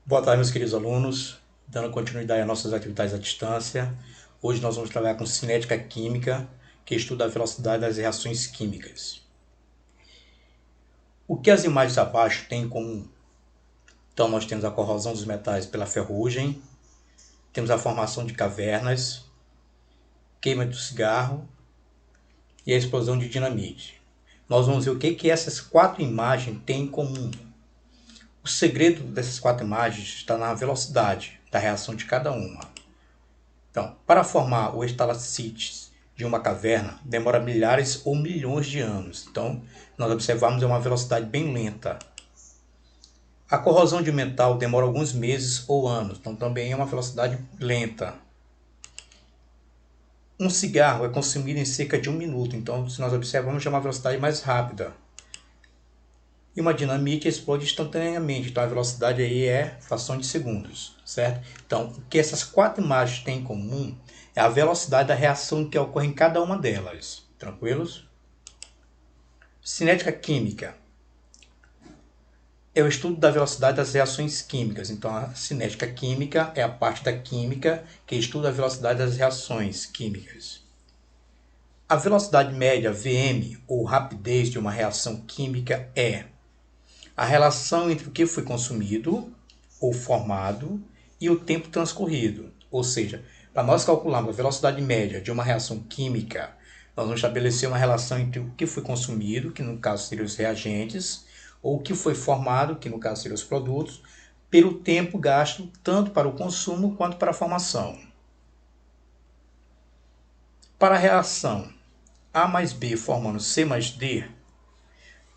Boa tarde, meus queridos alunos. Dando continuidade às nossas atividades à distância. Hoje nós vamos trabalhar com cinética química, que estuda a velocidade das reações químicas. O que as imagens abaixo têm em comum? Então, nós temos a corrosão dos metais pela ferrugem, temos a formação de cavernas, queima do cigarro e a explosão de dinamite. Nós vamos ver o que essas quatro imagens têm em comum. O segredo dessas quatro imagens está na velocidade da reação de cada uma. Então, para formar o estalactites de uma caverna, demora milhares ou milhões de anos. Então, nós observamos uma velocidade bem lenta. A corrosão de metal demora alguns meses ou anos, então também é uma velocidade lenta. Um cigarro é consumido em cerca de 1 minuto, então se nós observamos é uma velocidade mais rápida. E uma dinamite explode instantaneamente, então a velocidade aí é fração de segundos, certo? Então, o que essas quatro imagens têm em comum é a velocidade da reação que ocorre em cada uma delas. Tranquilos? Cinética química é o estudo da velocidade das reações químicas. Então, a cinética química é a parte da química que estuda a velocidade das reações químicas. A velocidade média, Vm, ou rapidez de uma reação química é a relação entre o que foi consumido ou formado e o tempo transcorrido. Ou seja, para nós calcularmos a velocidade média de uma reação química, nós vamos estabelecer uma relação entre o que foi consumido, que no caso seriam os reagentes, ou o que foi formado, que no caso seriam os produtos, pelo tempo gasto tanto para o consumo quanto para a formação. Para a reação A mais B formando C mais D,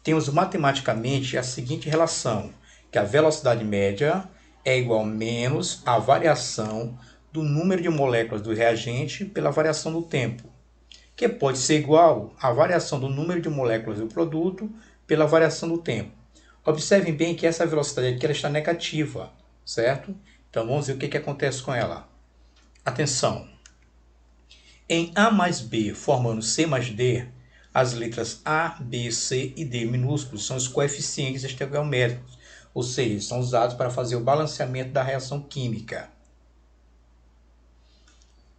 temos matematicamente a seguinte relação, que a velocidade média é igual a menos a variação do número de moléculas do reagente pela variação do tempo, que pode ser igual à variação do número de moléculas do produto pela variação do tempo. Observem bem que essa velocidade aqui ela está negativa, certo? Então vamos ver o que acontece com ela. Atenção! Em A mais B formando C mais D, as letras A, B, C e D minúsculos são os coeficientes estequiométricos, ou seja, são usados para fazer o balanceamento da reação química.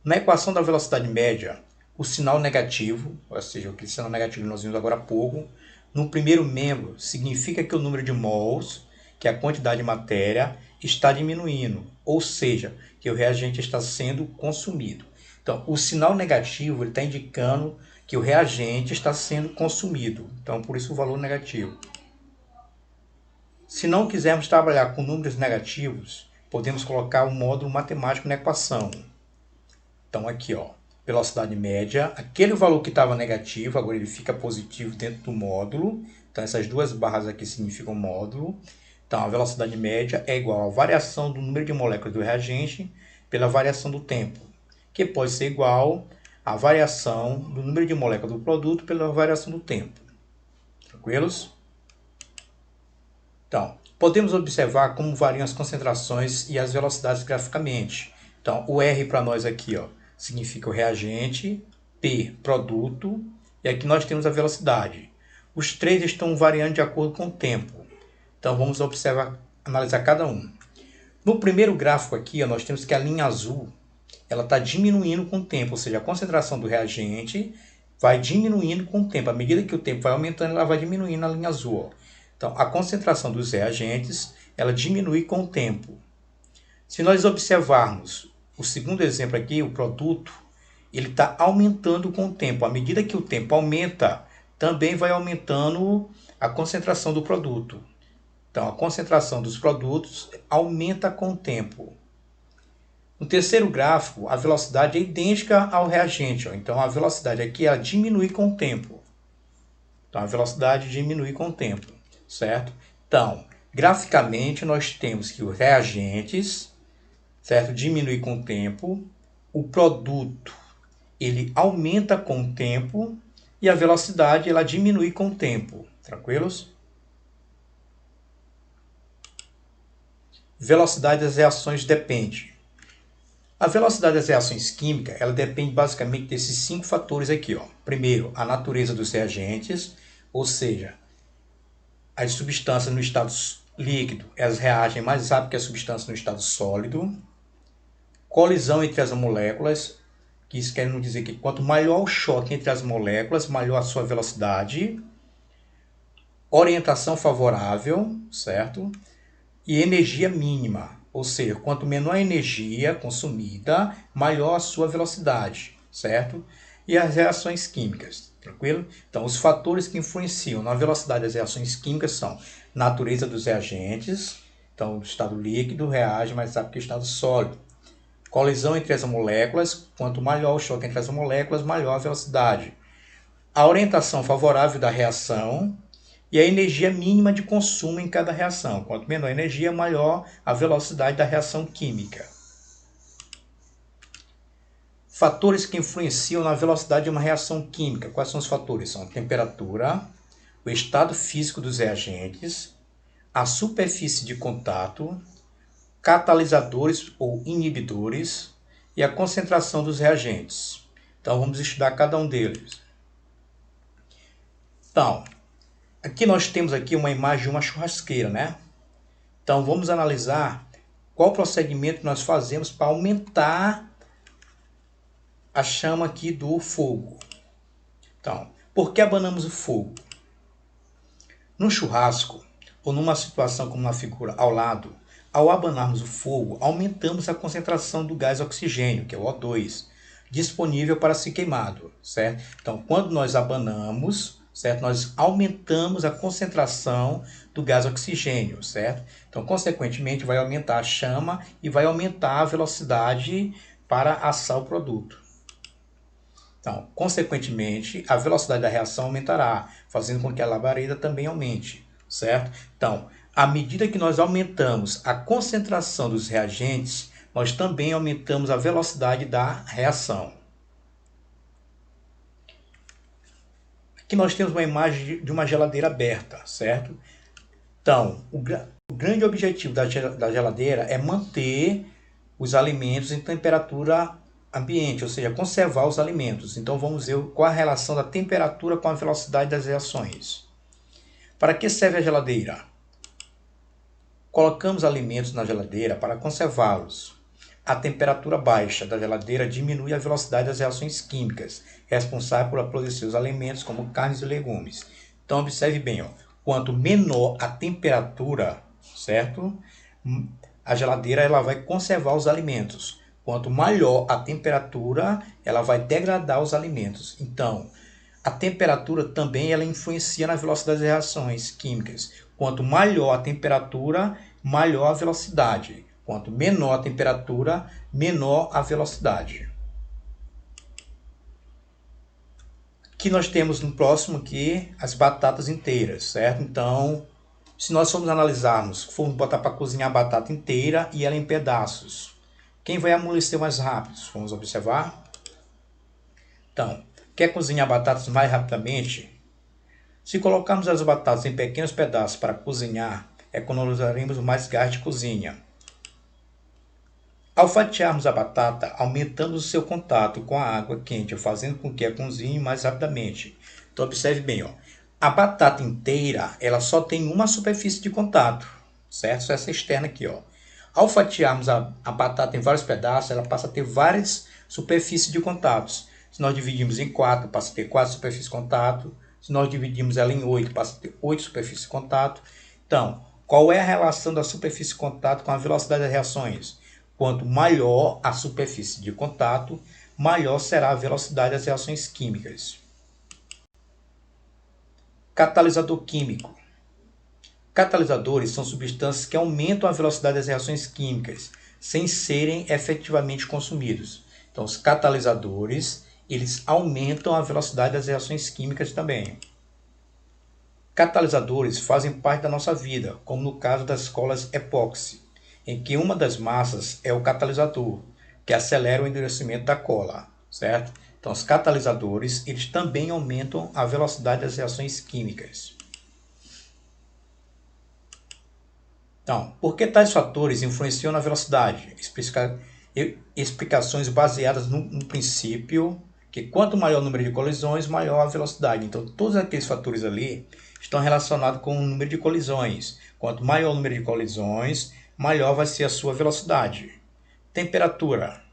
Na equação da velocidade média, o sinal negativo, ou seja, aquele sinal negativo que nós vimos agora há pouco, no primeiro membro significa que o número de mols, que é a quantidade de matéria, está diminuindo, ou seja, que o reagente está sendo consumido. Então, o sinal negativo está indicando que o reagente está sendo consumido. Então, por isso o valor negativo. Se não quisermos trabalhar com números negativos, podemos colocar um módulo matemático na equação. Então, aqui, ó, velocidade média, aquele valor que estava negativo, agora ele fica positivo dentro do módulo. Então, essas duas barras aqui significam módulo. Então, a velocidade média é igual à variação do número de moléculas do reagente pela variação do tempo, que pode ser igual à variação do número de moléculas do produto pela variação do tempo. Tranquilos? Então, podemos observar como variam as concentrações e as velocidades graficamente. Então, o R para nós aqui, ó, significa o reagente, P, produto, e aqui nós temos a velocidade. Os três estão variando de acordo com o tempo. Então, vamos observar, analisar cada um. No primeiro gráfico aqui, ó, nós temos que a linha azul ela está diminuindo com o tempo, ou seja, a concentração do reagente vai diminuindo com o tempo. À medida que o tempo vai aumentando, ela vai diminuindo na linha azul. Ó. Então, a concentração dos reagentes ela diminui com o tempo. Se nós observarmos o segundo exemplo aqui, o produto, ele está aumentando com o tempo. À medida que o tempo aumenta, também vai aumentando a concentração do produto. Então, a concentração dos produtos aumenta com o tempo. No terceiro gráfico, a velocidade é idêntica ao reagente. Ó. Então, a velocidade aqui ela diminui com o tempo. Então, a velocidade diminui com o tempo, certo? Então, graficamente, nós temos que os reagentes, certo, diminui com o tempo. O produto, ele aumenta com o tempo. E a velocidade, ela diminui com o tempo. Tranquilos? Velocidade das reações depende. A velocidade das reações químicas ela depende basicamente desses 5 fatores aqui. Ó. Primeiro, a natureza dos reagentes, ou seja, as substâncias no estado líquido, elas reagem mais rápido que a substância no estado sólido. Colisão entre as moléculas, que isso quer dizer que quanto maior o choque entre as moléculas, maior a sua velocidade. Orientação favorável, certo? E energia mínima, ou seja, quanto menor a energia consumida, maior a sua velocidade, certo? E as reações químicas, tranquilo? Então, os fatores que influenciam na velocidade das reações químicas são natureza dos reagentes, então o estado líquido reage mais rápido que o estado sólido. Colisão entre as moléculas, quanto maior o choque entre as moléculas, maior a velocidade. A orientação favorável da reação e a energia mínima de consumo em cada reação. Quanto menor a energia, maior a velocidade da reação química. Fatores que influenciam na velocidade de uma reação química. Quais são os fatores? São a temperatura, o estado físico dos reagentes, a superfície de contato, catalisadores ou inibidores e a concentração dos reagentes. Então vamos estudar cada um deles. Então, aqui nós temos aqui uma imagem de uma churrasqueira, né? Então vamos analisar qual procedimento nós fazemos para aumentar a chama aqui do fogo. Então, por que abanamos o fogo? No churrasco, ou numa situação como na figura ao lado, ao abanarmos o fogo, aumentamos a concentração do gás oxigênio, que é o O2, disponível para ser queimado, certo? Então, quando nós abanamos, certo? Nós aumentamos a concentração do gás oxigênio, certo? Então, consequentemente, vai aumentar a chama e vai aumentar a velocidade para assar o produto. Então, consequentemente, a velocidade da reação aumentará, fazendo com que a labareda também aumente, certo? Então, à medida que nós aumentamos a concentração dos reagentes, nós também aumentamos a velocidade da reação. Aqui nós temos uma imagem de uma geladeira aberta, certo? Então, o grande objetivo da geladeira é manter os alimentos em temperatura ambiente, ou seja, conservar os alimentos. Então vamos ver qual a relação da temperatura com a velocidade das reações. Para que serve a geladeira? Colocamos alimentos na geladeira para conservá-los. A temperatura baixa da geladeira diminui a velocidade das reações químicas, responsável por produzir os alimentos como carnes e legumes. Então observe bem, ó, quanto menor a temperatura, certo? A geladeira ela vai conservar os alimentos. Quanto maior a temperatura, ela vai degradar os alimentos. Então, a temperatura também ela influencia na velocidade das reações químicas. Quanto maior a temperatura, maior a velocidade. Quanto menor a temperatura, menor a velocidade. Aqui nós temos no próximo aqui as batatas inteiras, certo? Então, se nós formos analisarmos, formos botar para cozinhar a batata inteira e ela em pedaços, quem vai amolecer mais rápido? Vamos observar. Então, quer cozinhar batatas mais rapidamente? Se colocarmos as batatas em pequenos pedaços para cozinhar, economizaremos mais gás de cozinha. Ao fatiarmos a batata, aumentamos o seu contato com a água quente, fazendo com que a cozinhe mais rapidamente. Então, observe bem, ó. A batata inteira, ela só tem uma superfície de contato, certo? Essa externa aqui, ó. Ao fatiarmos a batata em vários pedaços, ela passa a ter várias superfícies de contatos. Se nós dividimos em 4, passa a ter 4 superfícies de contato. Se nós dividimos ela em 8, passa a ter 8 superfícies de contato. Então, qual é a relação da superfície de contato com a velocidade das reações? Quanto maior a superfície de contato, maior será a velocidade das reações químicas. Catalisador químico. Catalisadores são substâncias que aumentam a velocidade das reações químicas, sem serem efetivamente consumidos. Então, os catalisadores, eles aumentam a velocidade das reações químicas também. Catalisadores fazem parte da nossa vida, como no caso das colas epóxi, em que uma das massas é o catalisador, que acelera o endurecimento da cola, certo? Então, os catalisadores, eles também aumentam a velocidade das reações químicas. Então, por que tais fatores influenciam na velocidade? Explicações baseadas no princípio que quanto maior o número de colisões, maior a velocidade. Então, todos aqueles fatores ali estão relacionados com o número de colisões. Quanto maior o número de colisões, maior vai ser a sua velocidade. Temperatura.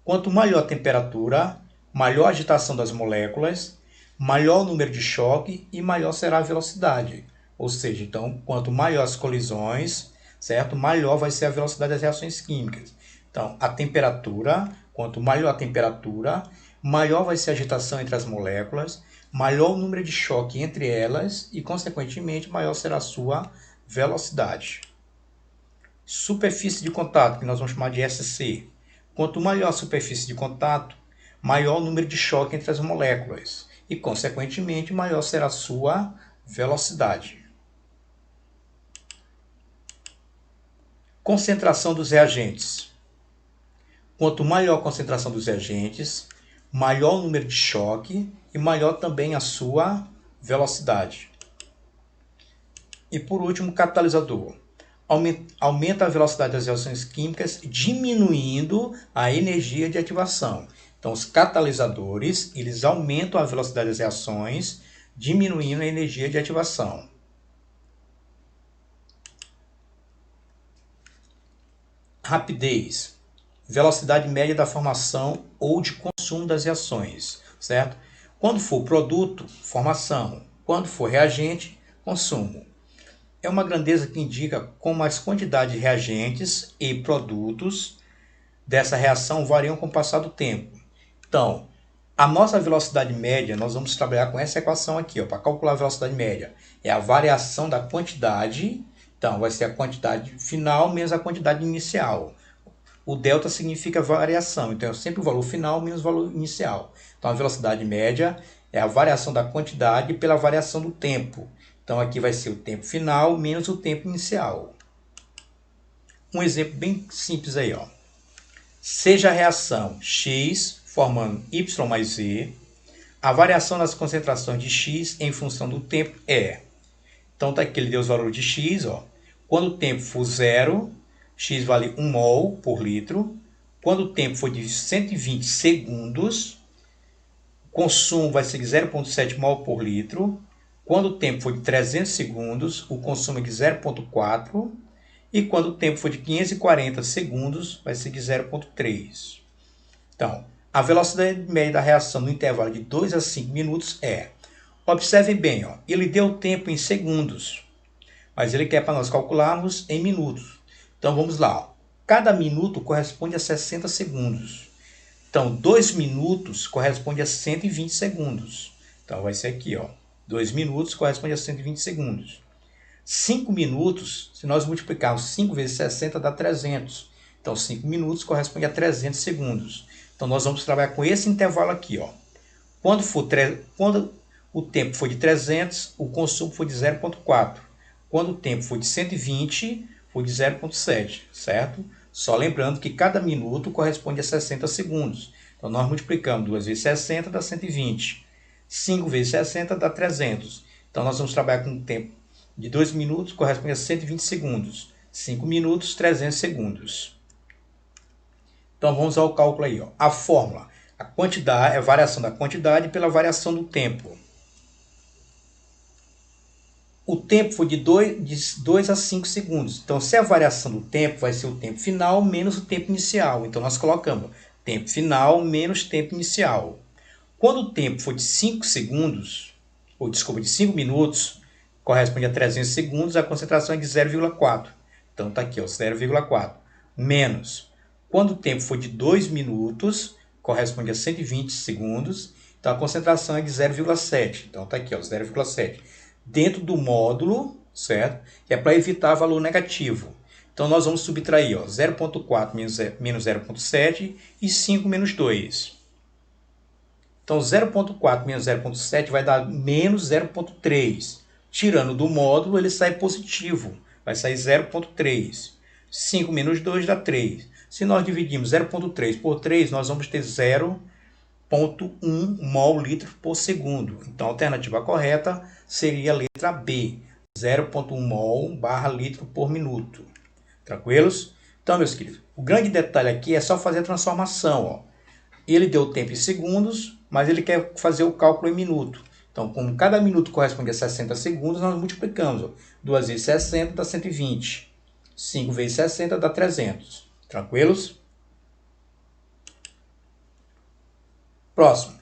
Quanto maior a temperatura, maior a agitação das moléculas, maior o número de choque e maior será a velocidade. Ou seja, então, quanto maior as colisões, certo? Maior vai ser a velocidade das reações químicas. Então, a temperatura, quanto maior a temperatura, maior vai ser a agitação entre as moléculas, maior o número de choque entre elas e, consequentemente, maior será a sua velocidade. Superfície de contato, que nós vamos chamar de SC. Quanto maior a superfície de contato, maior o número de choque entre as moléculas e, consequentemente, maior será a sua velocidade. Concentração dos reagentes. Quanto maior a concentração dos reagentes, maior o número de choque e maior também a sua velocidade. E por último, catalisador. Aumenta a velocidade das reações químicas, diminuindo a energia de ativação. Então, os catalisadores, eles aumentam a velocidade das reações, diminuindo a energia de ativação. Rapidez. Velocidade média da formação ou de consumo das reações, certo? Quando for produto, formação. Quando for reagente, consumo. É uma grandeza que indica como as quantidades de reagentes e produtos dessa reação variam com o passar do tempo. Então, a nossa velocidade média, nós vamos trabalhar com essa equação aqui, para calcular a velocidade média. É a variação da quantidade, então vai ser a quantidade final menos a quantidade inicial. O delta significa variação, então é sempre o valor final menos o valor inicial. Então a velocidade média é a variação da quantidade pela variação do tempo. Então aqui vai ser o tempo final menos o tempo inicial. Um exemplo bem simples aí, ó. Seja a reação X formando Y mais Z, a variação das concentrações de X em função do tempo é. Então tá aqui, ele deu os valores de X, ó. Quando o tempo for 0, X vale 1 mol por litro. Quando o tempo for de 120 segundos, o consumo vai ser de 0,7 mol por litro. Quando o tempo for de 300 segundos, o consumo é de 0,4. E quando o tempo for de 540 segundos, vai ser de 0,3. Então, a velocidade média da reação no intervalo de 2 a 5 minutos é. Observem bem, ó, ele deu o tempo em segundos, mas ele quer para nós calcularmos em minutos. Então vamos lá. Ó. Cada minuto corresponde a 60 segundos. Então 2 minutos corresponde a 120 segundos. Então vai ser aqui, ó. 2 minutos corresponde a 120 segundos. 5 minutos, se nós multiplicarmos 5 vezes 60 dá 300. Então 5 minutos corresponde a 300 segundos. Então nós vamos trabalhar com esse intervalo aqui, ó. Quando o tempo for de 300, o consumo foi de 0,4. Quando o tempo for de 120, foi de 0,7, certo? Só lembrando que cada minuto corresponde a 60 segundos. Então, nós multiplicamos 2 vezes 60 dá 120. 5 vezes 60 dá 300. Então, nós vamos trabalhar com um tempo de 2 minutos, corresponde a 120 segundos. 5 minutos, 300 segundos. Então, vamos ao cálculo aí. Ó. A fórmula. A quantidade é a variação da quantidade pela variação do tempo. O tempo foi de 2 a 5 segundos. Então, se a variação do tempo vai ser o tempo final menos o tempo inicial. Então, nós colocamos tempo final menos tempo inicial. Quando o tempo for de 5 segundos, ou desculpa, de 5 minutos, corresponde a 300 segundos, a concentração é de 0,4. Então, está aqui, ó, 0,4. Menos. Quando o tempo for de 2 minutos, corresponde a 120 segundos, então a concentração é de 0,7. Então, está aqui, ó, 0,7. Dentro do módulo, certo? Que é para evitar valor negativo. Então, nós vamos subtrair 0,4 menos 0,7 e 5 menos 2. Então, 0,4 menos 0,7 vai dar menos 0,3. Tirando do módulo, ele sai positivo. Vai sair 0,3. 5 menos 2 dá 3. Se nós dividirmos 0,3 por 3, nós vamos ter 0,1 mol litro por segundo. Então, a alternativa correta seria a letra B, 0,1 mol barra litro por minuto. Tranquilos? Então, meus queridos, o grande detalhe aqui é só fazer a transformação. Ó. Ele deu o tempo em segundos, mas ele quer fazer o cálculo em minuto. Então, Então, como cada minuto corresponde a 60 segundos, nós multiplicamos. Ó. 2 vezes 60 dá 120. 5 vezes 60 dá 300. Tranquilos? Próximo.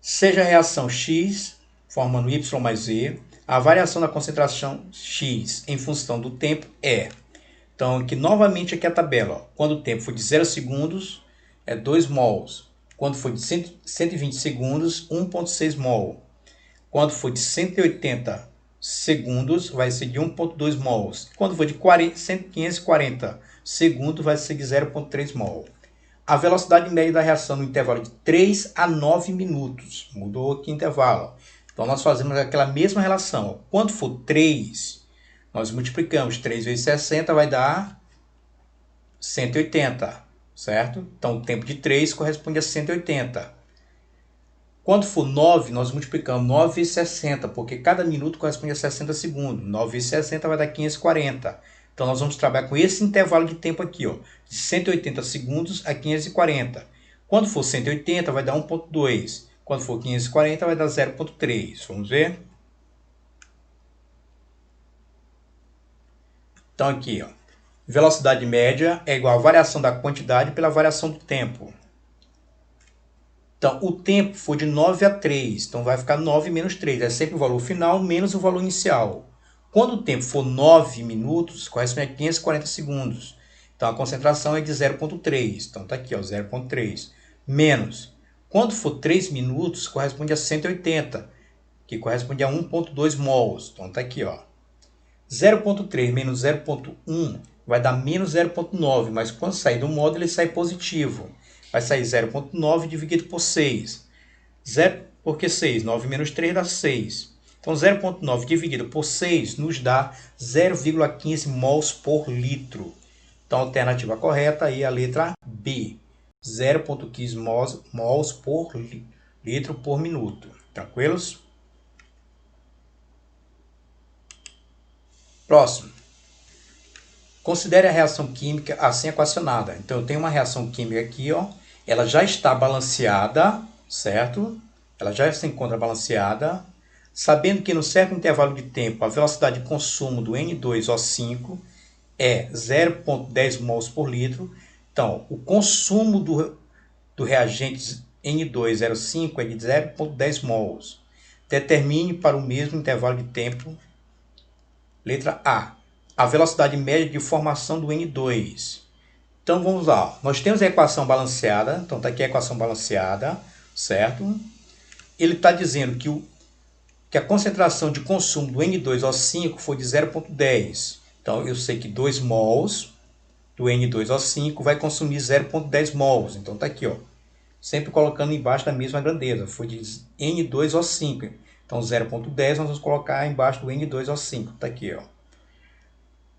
Seja a reação X, formando Y mais Z, a variação da concentração X em função do tempo é. Então, aqui novamente aqui a tabela. Ó. Quando o tempo for de 0 segundos, é 2 mols. Quando for de 120 segundos, 1,6 mol. Quando for de 180 segundos, vai ser de 1,2 mols. Quando for de 540 segundos, vai ser de 0,3 mol. A velocidade média da reação no intervalo de 3 a 9 minutos. Mudou aqui o intervalo. Então, nós fazemos aquela mesma relação. Quando for 3, nós multiplicamos. 3 vezes 60 vai dar 180, certo? Então, o tempo de 3 corresponde a 180. Quando for 9, nós multiplicamos 9 vezes 60, porque cada minuto corresponde a 60 segundos. 9 vezes 60 vai dar 540. Então, nós vamos trabalhar com esse intervalo de tempo aqui, ó, de 180 segundos a 540. Quando for 180, vai dar 1,2. Quando for 540, vai dar 0,3. Vamos ver? Então, aqui, ó, velocidade média é igual a variação da quantidade pela variação do tempo. Então, o tempo foi de 9 a 3. Então, vai ficar 9 menos 3. É sempre o valor final menos o valor inicial. Quando o tempo for 9 minutos, corresponde a 540 segundos. Então, a concentração é de 0,3. Então, está aqui, 0,3. Menos. Quando for 3 minutos, corresponde a 180, que corresponde a 1,2 mols. Então, está aqui, 0,3 menos 0,1 vai dar menos 0,9. Mas quando sair do módulo, ele sai positivo. Vai sair 0,9 dividido por 6. Por que 6? 9 menos 3 dá 6. Então, 0,9 dividido por 6 nos dá 0,15 mols por litro. Então, a alternativa correta aí é a letra B. 0,15 mols por litro por minuto. Tranquilos? Próximo. Considere a reação química assim equacionada. Então, eu tenho uma reação química aqui, ó. Ela já está balanceada, certo? Ela já se encontra balanceada. Sabendo que no certo intervalo de tempo a velocidade de consumo do N2O5 é 0,10 mols por litro. Então, o consumo do reagente N2O5 é de 0,10 mols. Determine para o mesmo intervalo de tempo. Letra A velocidade média de formação do N2. Então, vamos lá. Nós temos a equação balanceada. Então, está aqui a equação balanceada, certo? Ele está dizendo que a concentração de consumo do N2O5 foi de 0,10. Então, eu sei que 2 mols do N2O5 vai consumir 0,10 mols. Então, está aqui, ó, sempre colocando embaixo da mesma grandeza. Foi de N2O5. Então, 0,10 nós vamos colocar embaixo do N2O5. Está aqui, ó.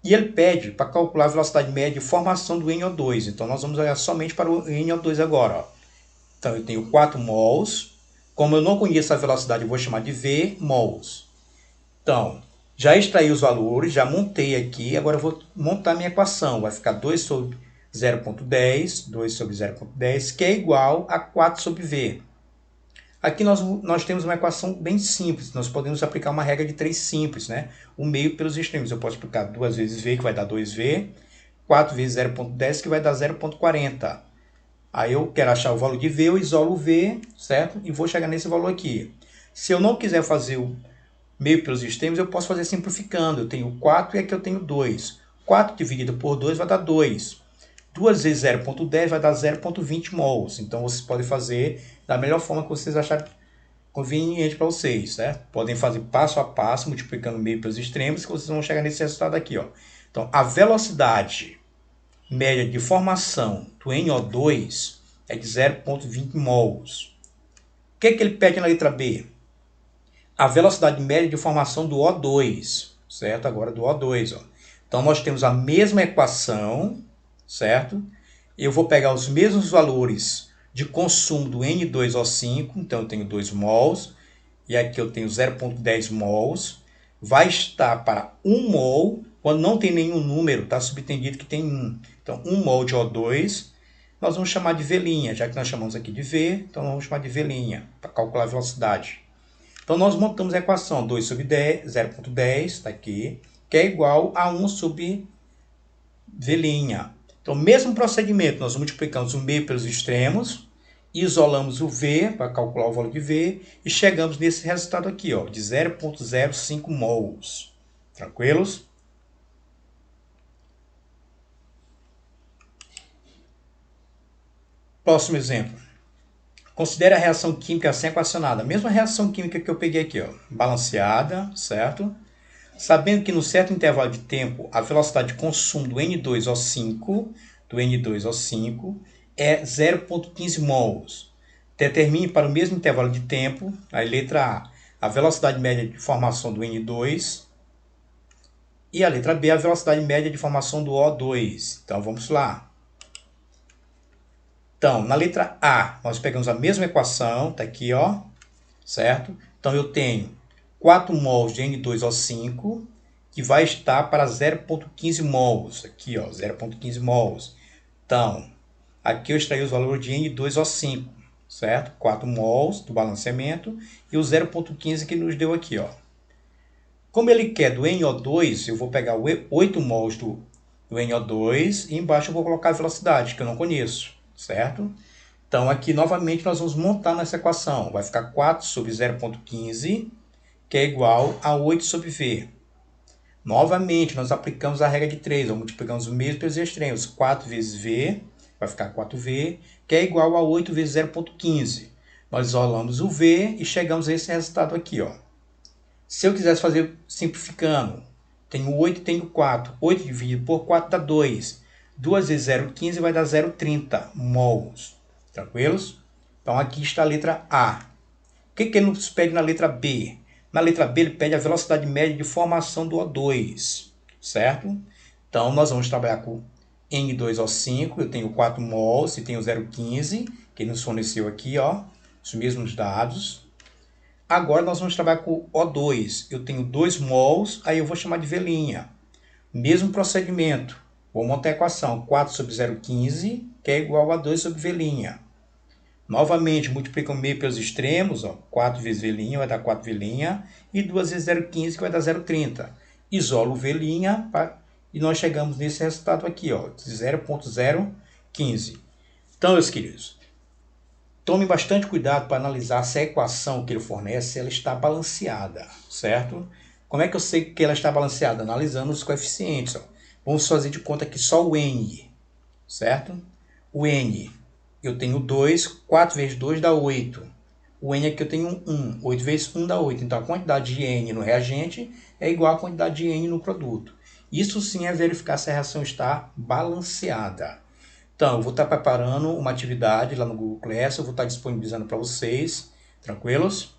E ele pede para calcular a velocidade média de formação do NO2. Então, nós vamos olhar somente para o NO2 agora. Ó. Então, eu tenho 4 mols. Como eu não conheço a velocidade, eu vou chamar de V mols. Então, já extraí os valores, já montei aqui. Agora eu vou montar minha equação. Vai ficar 2 sobre 0,10, 2 sobre 0,10, que é igual a 4 sobre V. Aqui nós temos uma equação bem simples. Nós podemos aplicar uma regra de 3 simples, né? O meio pelos extremos. Eu posso aplicar 2 vezes V, que vai dar 2V. 4 vezes 0,10, que vai dar 0,40. Aí eu quero achar o valor de V, eu isolo o V, certo? E vou chegar nesse valor aqui. Se eu não quiser fazer o meio pelos extremos, eu posso fazer simplificando. Eu tenho 4 e aqui eu tenho 2. 4 dividido por 2 vai dar 2. 2 vezes 0,10 vai dar 0,20 mols. Então, vocês podem fazer da melhor forma que vocês acharem conveniente para vocês, certo? Podem fazer passo a passo, multiplicando o meio pelos extremos, que vocês vão chegar nesse resultado aqui, ó. Então, a velocidade média de formação do NO2 é de 0,20 mols. O que ele pede na letra B? A velocidade média de formação do O2, certo? Agora do O2, ó. Então, nós temos a mesma equação, certo? Eu vou pegar os mesmos valores de consumo do N2O5, então eu tenho 2 mols, e aqui eu tenho 0,10 mols. Vai estar para 1 mol, quando não tem nenhum número, está subentendido que tem 1. Então, 1 mol de O2, nós vamos chamar de V', já que nós chamamos aqui de V, então vamos chamar de V', para calcular a velocidade. Então, nós montamos a equação 2 sobre 10, 0,10, está aqui, que é igual a 1 sobre V'. Então, mesmo procedimento, nós multiplicamos o meio pelos extremos, isolamos o V para calcular o valor de V e chegamos nesse resultado aqui, ó, de 0,05 mols. Tranquilos? Próximo exemplo. Considere a reação química assim equacionada. A mesma reação química que eu peguei aqui, ó, balanceada, certo? Sabendo que no certo intervalo de tempo, a velocidade de consumo do N2O5 é 0,15 mols. Determine para o mesmo intervalo de tempo, a letra A velocidade média de formação do N2 e a letra B, a velocidade média de formação do O2. Então, vamos lá. Então, na letra A, nós pegamos a mesma equação, tá aqui, ó, certo? Então, eu tenho 4 mols de N2O5, que vai estar para 0,15 mols. Aqui, ó, 0,15 mols. Então, aqui eu extraí os valores de N2O5, certo? 4 mols do balanceamento e o 0,15 que nos deu aqui, ó. Como ele quer do NO2, eu vou pegar 8 mols do NO2 e embaixo eu vou colocar a velocidade, que eu não conheço, certo? Então, aqui, novamente, nós vamos montar nessa equação. Vai ficar 4 sobre 0,15, que é igual a 8 sobre V. Novamente, nós aplicamos a regra de 3, ou multiplicamos o meio pelos extremos. 4 vezes V, vai ficar 4V, que é igual a 8 vezes 0,15. Nós isolamos o V e chegamos a esse resultado aqui, ó. Se eu quisesse fazer simplificando, tenho 8 e tenho 4. 8 dividido por 4 dá 2. 2 vezes 0,15 vai dar 0,30 mols. Tranquilos? Então, aqui está a letra A. O que ele nos pede na letra B? Na letra B, ele pede a velocidade média de formação do O2, certo? Então, nós vamos trabalhar com N2O5, eu tenho 4 mols e tenho 0,15, que ele nos forneceu aqui, ó, os mesmos dados. Agora, nós vamos trabalhar com O2, eu tenho 2 mols, aí eu vou chamar de V'. Mesmo procedimento, vou montar a equação 4 sobre 0,15, que é igual a 2 sobre V'. Novamente, multiplica o meio pelos extremos, ó, 4 vezes V' vai dar 4V', e 2 vezes 0,15 que vai dar 0,30. Isolo o V' e nós chegamos nesse resultado aqui, ó, de 0,015. Então, meus queridos, tome bastante cuidado para analisar se a equação que ele fornece ela está balanceada, certo? Como é que eu sei que ela está balanceada? Analisando os coeficientes. Ó. Vamos fazer de conta que só o N, certo? O N, eu tenho 2, 4 vezes 2 dá 8. O N aqui eu tenho 1, 8 vezes 1 dá 8. Então, a quantidade de N no reagente é igual à quantidade de N no produto. Isso sim é verificar se a reação está balanceada. Então, eu vou estar preparando uma atividade lá no Google Class, eu vou estar disponibilizando para vocês, tranquilos?